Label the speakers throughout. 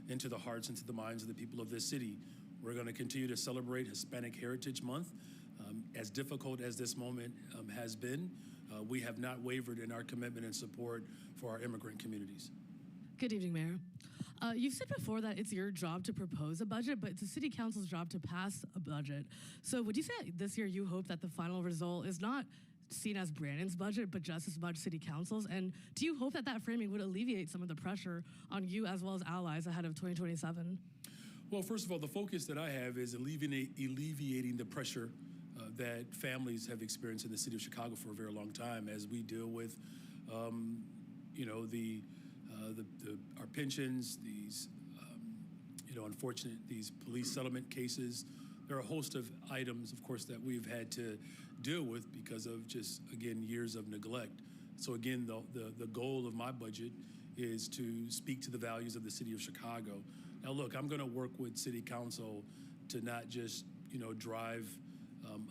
Speaker 1: into the hearts, into the minds of the people of this city. We're going to continue to celebrate Hispanic Heritage Month. As difficult as this moment has been, we have not wavered in our commitment and support for our immigrant communities.
Speaker 2: Good evening, Mayor. You've said before that it's your job to propose a budget, but it's the City Council's job to pass a budget. So would you say this year you hope that the final result is not seen as Brandon's budget, but just as much City Council's? And do you hope that that framing would alleviate some of the pressure on you as well as allies ahead of 2027?
Speaker 1: Well, first of all, the focus that I have is alleviating the pressure that families have experienced in the city of Chicago for a very long time as we deal with, our pensions, these, these police settlement cases. There are a host of items, of course, that we've had to deal with because of just, again, years of neglect. So again, the goal of my budget is to speak to the values of the city of Chicago. Now, look, I'm going to work with City Council to not just, drive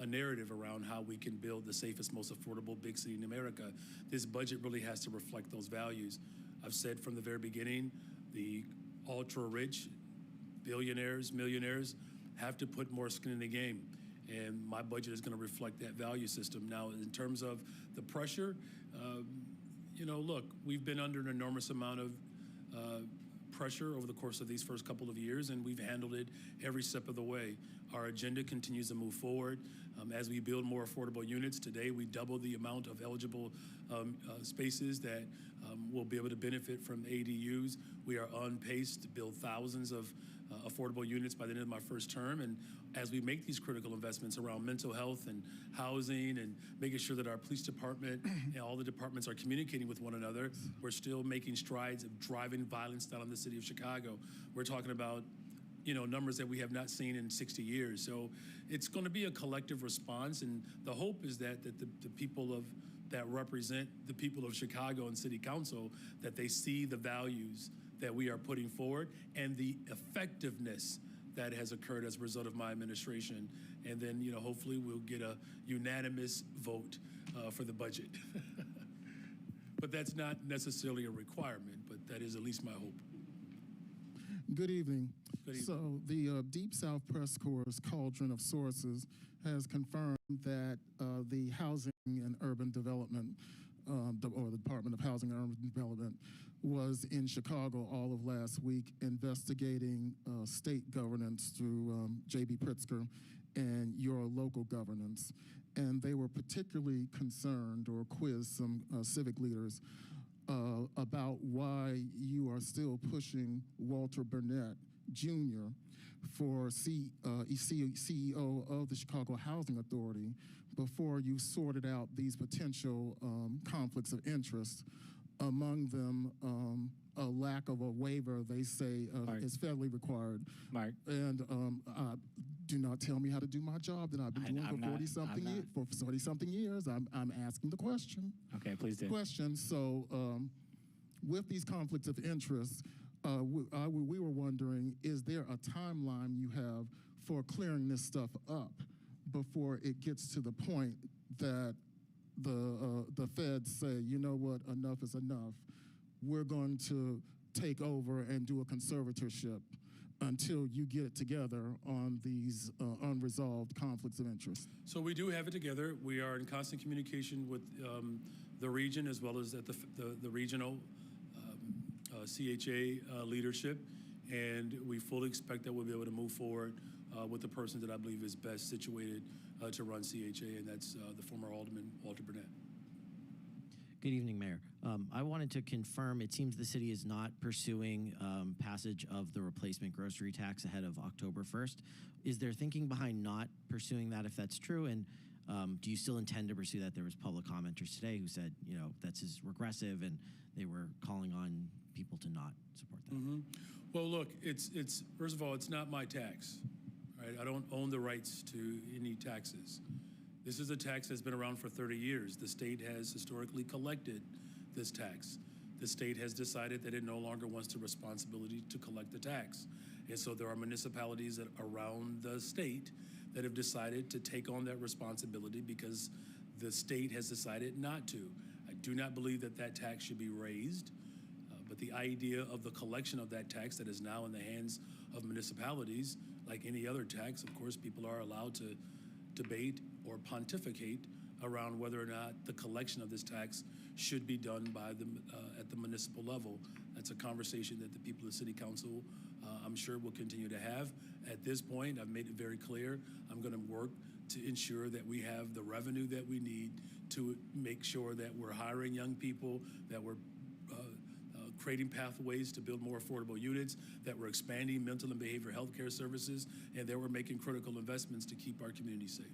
Speaker 1: a narrative around how we can build the safest, most affordable big city in America. This budget really has to reflect those values. I've said from the very beginning, the ultra-rich, billionaires, millionaires, have to put more skin in the game. And my budget is going to reflect that value system. Now, in terms of the pressure, look, we've been under an enormous amount of pressure over the course of these first couple of years, and we've handled it every step of the way. Our agenda continues to move forward. As we build more affordable units, today we double the amount of eligible spaces that will be able to benefit from ADUs. We are on pace to build thousands of affordable units by the end of my first term. And as we make these critical investments around mental health and housing and making sure that our police department and all the departments are communicating with one another, we're still making strides of driving violence down in the city of Chicago. We're talking about numbers that we have not seen in 60 years. So it's going to be a collective response, and the hope is that the people that represent the people of Chicago and City Council, that they see the values that we are putting forward and the effectiveness that has occurred as a result of my administration. And then, hopefully we'll get a unanimous vote for the budget. But that's not necessarily a requirement, but that is at least my hope.
Speaker 3: Good evening.
Speaker 1: Good evening.
Speaker 3: So the Deep South Press Corps' cauldron of sources has confirmed that the Housing and Urban Development, or the Department of Housing and Urban Development, was in Chicago all of last week investigating state governance through J.B. Pritzker and your local governance. And they were particularly concerned or quizzed some civic leaders about why you are still pushing Walter Burnett Jr. for CEO of the Chicago Housing Authority before you sorted out these potential conflicts of interest. Among them, a lack of a waiver, they say, is federally required.
Speaker 4: Mark.
Speaker 3: And do not tell me how to do my job that I've been doing for 40-something years. I'm asking the question.
Speaker 4: Okay, please do.
Speaker 3: Question. So, with these conflicts of interest, we were wondering, is there a timeline you have for clearing this stuff up before it gets to the point that the feds say, you know what, enough is enough. We're going to take over and do a conservatorship until you get it together on these unresolved conflicts of interest?
Speaker 1: So we do have it together. We are in constant communication with the region as well as at the regional CHA leadership, and we fully expect that we'll be able to move forward with the person that I believe is best situated to run CHA, and that's the former Alderman Walter Burnett.
Speaker 5: Good evening, Mayor. I wanted to confirm, it seems the city is not pursuing passage of the replacement grocery tax ahead of October 1st. Is there thinking behind not pursuing that if that's true? And do you still intend to pursue that? There was public commenters today who said, that's regressive, and they were calling on people to not support that.
Speaker 1: Mm-hmm. Well, look, it's first of all, it's not my tax, right? I don't own the rights to any taxes. This is a tax that's been around for 30 years. The state has historically collected this tax. The state has decided that it no longer wants the responsibility to collect the tax. And so there are municipalities around the state that have decided to take on that responsibility because the state has decided not to. I do not believe that tax should be raised, but But the idea of the collection of that tax that is now in the hands of municipalities, like any other tax, of course, people are allowed to debate or pontificate around whether or not the collection of this tax should be done by at the municipal level. That's a conversation that the people of the City Council, I'm sure, will continue to have. At this point, I've made it very clear I'm going to work to ensure that we have the revenue that we need to make sure that we're hiring young people, that we're creating pathways to build more affordable units, that we're expanding mental and behavioral health care services, and that we're making critical investments to keep our community safe.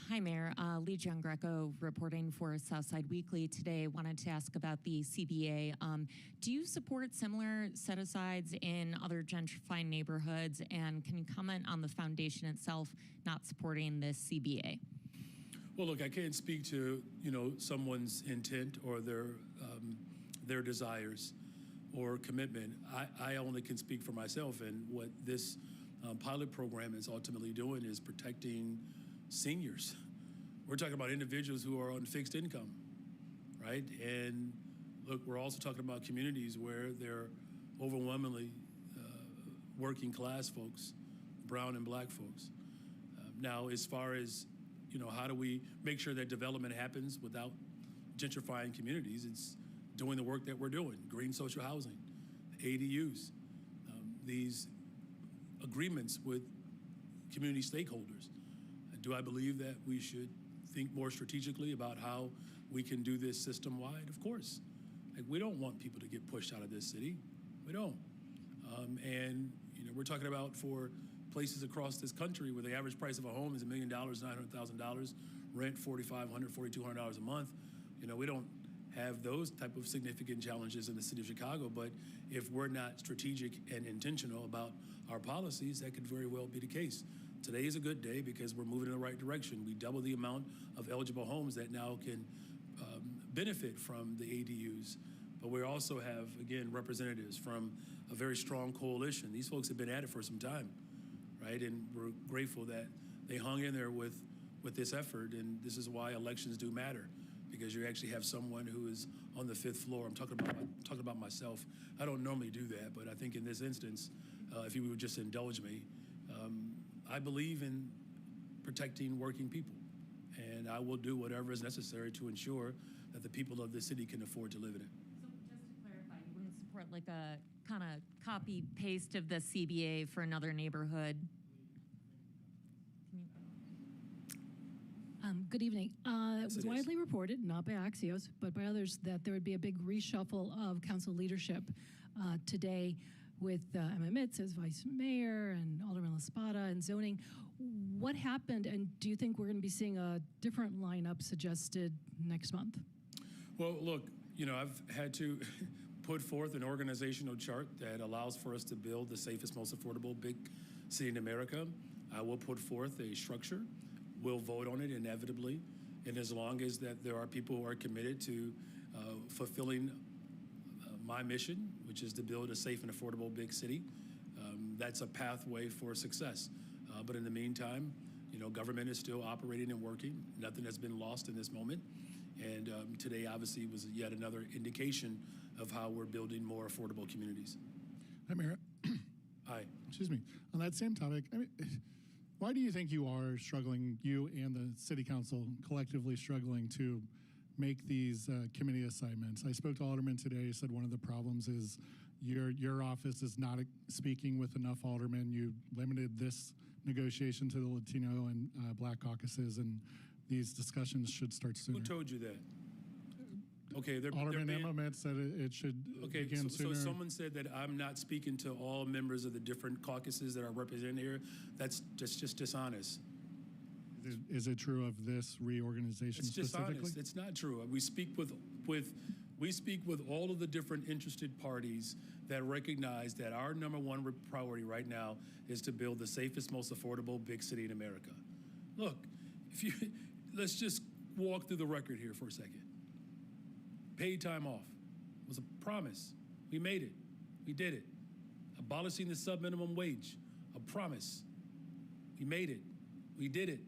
Speaker 4: Hi, Mayor. Lee Giangreco reporting for Southside Weekly today. Wanted to ask about the CBA. Do you support similar set-asides in other gentrifying neighborhoods? And can you comment on the foundation itself not supporting this CBA?
Speaker 1: Well, look, I can't speak to someone's intent or their desires or commitment. I only can speak for myself, and what this pilot program is ultimately doing is protecting seniors. We're talking about individuals who are on fixed income, right? And look, we're also talking about communities where they're overwhelmingly working class folks, brown and black folks. Now, as far as how do we make sure that development happens without gentrifying communities? It's doing the work that we're doing, green social housing, ADUs, these agreements with community stakeholders. Do I believe that we should think more strategically about how we can do this system-wide? Of course. Like, we don't want people to get pushed out of this city. We don't. And we're talking about for places across this country where the average price of a home is $1 million, $900,000, rent $4,500, $4,200 a month. We don't have those type of significant challenges in the city of Chicago, but if we're not strategic and intentional about our policies, that could very well be the case. Today is a good day because we're moving in the right direction. We double the amount of eligible homes that now can benefit from the ADUs. But we also have, again, representatives from a very strong coalition. These folks have been at it for some time, right? And we're grateful that they hung in there with this effort. And this is why elections do matter, because you actually have someone who is on the fifth floor. I'm talking about myself. I don't normally do that, but I think in this instance, if you would just indulge me, I believe in protecting working people, and I will do whatever is necessary to ensure that the people of the city can afford to live in it.
Speaker 4: So just to clarify, you wouldn't support like a kind of copy paste of the CBA for another neighborhood?
Speaker 6: Good evening. It was widely reported, not by Axios, but by others, that there would be a big reshuffle of council leadership today, with Emma Mitz as vice mayor and Alderman LaSpada and zoning. What happened, and do you think we're going to be seeing a different lineup suggested next month?
Speaker 1: Well, look, I've had to put forth an organizational chart that allows for us to build the safest, most affordable big city in America. I will put forth a structure. We'll vote on it inevitably. And as long as that there are people who are committed to fulfilling my mission, which is to build a safe and affordable big city, that's a pathway for success. But in the meantime, government is still operating and working. Nothing has been lost in this moment. And today, obviously, was yet another indication of how we're building more affordable communities.
Speaker 3: Hi, Mayor.
Speaker 1: Hi.
Speaker 3: Excuse me. On that same topic, why do you think you are struggling, you and the City Council collectively struggling to make these committee assignments? I spoke to Alderman today. He said one of the problems is your office is not speaking with enough aldermen. You limited this negotiation to the Latino and Black caucuses, and these discussions should start sooner.
Speaker 1: Who told you that? Okay,
Speaker 3: Alderman Emma Metz said it should begin sooner.
Speaker 1: So someone said that I'm not speaking to all members of the different caucuses that are represented here. That's just dishonest.
Speaker 3: Is it true of this reorganization specifically?
Speaker 1: It's dishonest. It's not true. We speak with all of the different interested parties that recognize that our number one priority right now is to build the safest, most affordable big city in America. Look, let's just walk through the record here for a second. Paid time off was a promise. We made it. We did it. Abolishing the sub-minimum wage, a promise. We made it. We did it.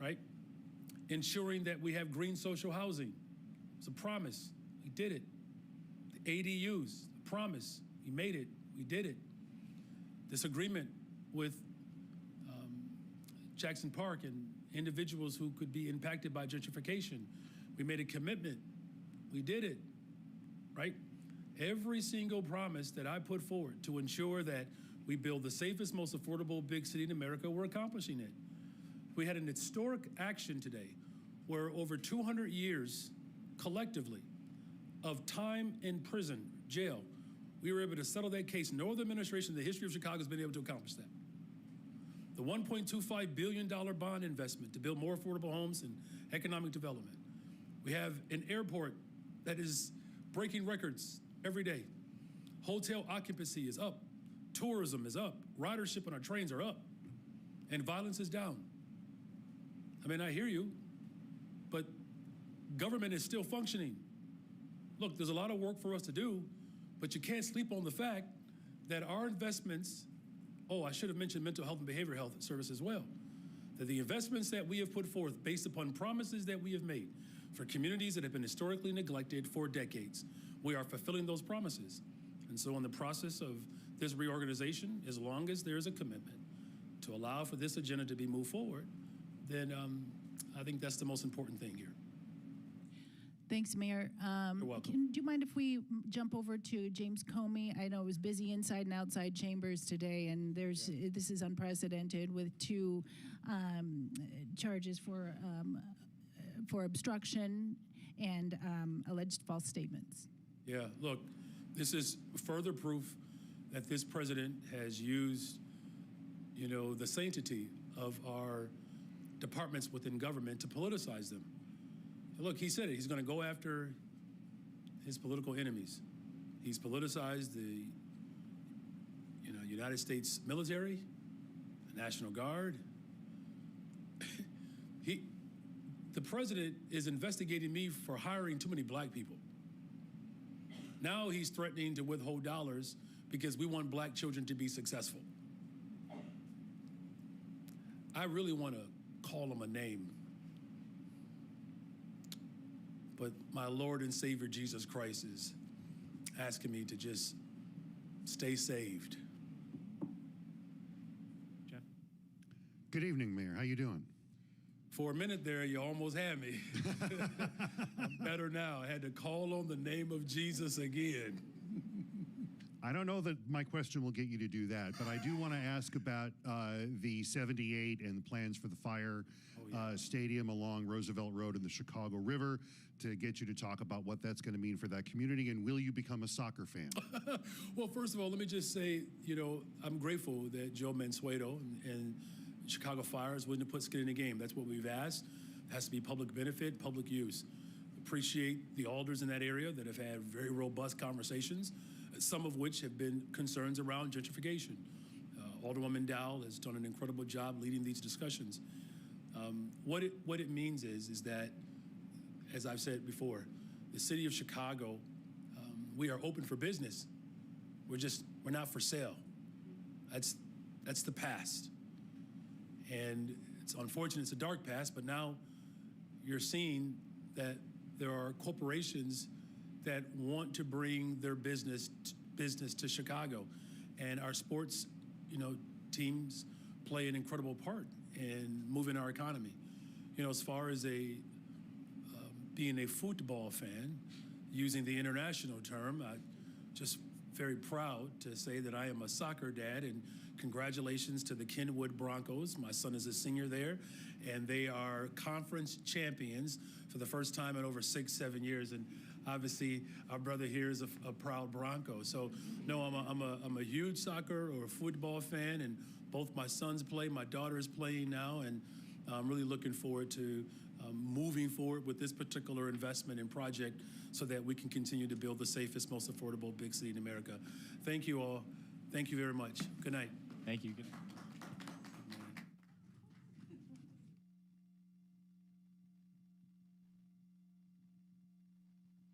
Speaker 1: Right? Ensuring that we have green social housing, It's a promise. We did it. The ADUs, a promise. We made it. We did it. This agreement with Jackson Park and individuals who could be impacted by gentrification. We made a commitment. We did it, right? Every single promise that I put forward to ensure that we build the safest, most affordable big city in America, we're accomplishing it. We had an historic action today where over 200 years collectively of time in prison, jail, we were able to settle that case. No other administration in the history of Chicago has been able to accomplish that. The $1.25 billion bond investment to build more affordable homes and economic development. We have an airport that is breaking records every day. Hotel occupancy is up. Tourism is up. Ridership on our trains are up. And violence is down. I mean, I hear you, but government is still functioning. Look, there's a lot of work for us to do, but you can't sleep on the fact that our investments, I should have mentioned mental health and behavioral health service as well, that the investments that we have put forth based upon promises that we have made for communities that have been historically neglected for decades, we are fulfilling those promises. And so in the process of this reorganization, as long as there is a commitment to allow for this agenda to be moved forward, then I think that's the most important thing here.
Speaker 7: Thanks, Mayor.
Speaker 1: You're welcome.
Speaker 7: Do you mind if we jump over to James Comey? I know it was busy inside and outside chambers today, and this is unprecedented with two charges for obstruction and alleged false statements.
Speaker 1: Yeah, look, this is further proof that this president has used, the sanctity of our departments within government to politicize them. Look, he said it. He's going to go after his political enemies. He's politicized the, United States military, the National Guard. The president is investigating me for hiring too many black people. Now he's threatening to withhold dollars because we want black children to be successful. I really want to call him a name. But my Lord and Savior Jesus Christ is asking me to just stay saved.
Speaker 8: Jeff? Good evening, Mayor. How you doing?
Speaker 1: For a minute there, you almost had me. I'm better now. I had to call on the name of Jesus again.
Speaker 8: I don't know that my question will get you to do that, but I do want to ask about the 78 and the plans for the fire stadium along Roosevelt Road and the Chicago River to get you to talk about what that's going to mean for that community, and will you become a soccer fan?
Speaker 1: Well, first of all, let me just say, I'm grateful that Joe Mansueto and Chicago Fire is willing to put skin in the game. That's what we've asked. It has to be public benefit, public use. Appreciate the alders in that area that have had very robust conversations, some of which have been concerns around gentrification. Alderwoman Dowell has done an incredible job leading these discussions. What it means is that, as I've said before, the city of Chicago, we are open for business. We're not for sale. That's the past. And it's unfortunate, it's a dark past, but now you're seeing that there are corporations that want to bring their business to Chicago. And our sports, teams play an incredible part in moving our economy. As far as being a football fan, using the international term, I'm just very proud to say that I am a soccer dad, and congratulations to the Kenwood Broncos. My son is a senior there, and they are conference champions for the first time in over 6-7 years. And obviously, our brother here is a proud Bronco. So, no, I'm a huge soccer or football fan, and both my sons play. My daughter is playing now, and I'm really looking forward to moving forward with this particular investment and project so that we can continue to build the safest, most affordable big city in America. Thank you all. Thank you very much. Good night.
Speaker 9: Thank you. Good night.